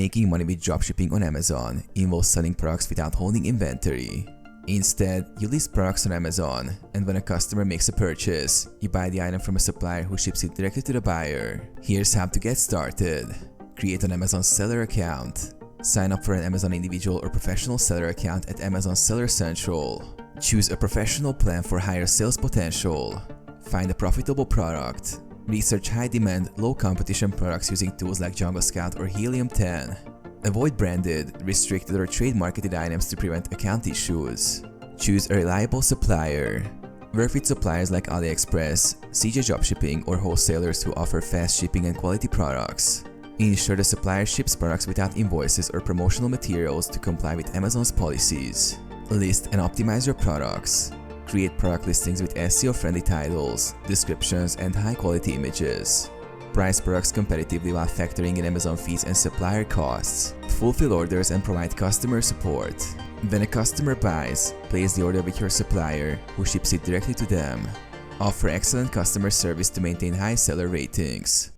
Making money with dropshipping on Amazon involves selling products without holding inventory. Instead, you list products on Amazon, and when a customer makes a purchase, you buy the item from a supplier who ships it directly to the buyer. Here's how to get started. Create an Amazon seller account. Sign up for an Amazon individual or professional seller account at Amazon Seller Central. Choose a professional plan for higher sales potential. Find a profitable product. Research high-demand, low-competition products using tools like Jungle Scout or Helium 10. Avoid branded, restricted or trade-marketed items to prevent account issues. Choose a reliable supplier. Work with suppliers like AliExpress, CJ Dropshipping or wholesalers who offer fast shipping and quality products. Ensure the supplier ships products without invoices or promotional materials to comply with Amazon's policies. List and optimize your products. Create product listings with SEO-friendly titles, descriptions, and high-quality images. Price products competitively while factoring in Amazon fees and supplier costs. Fulfill orders and provide customer support. When a customer buys, place the order with your supplier, who ships it directly to them. Offer excellent customer service to maintain high seller ratings.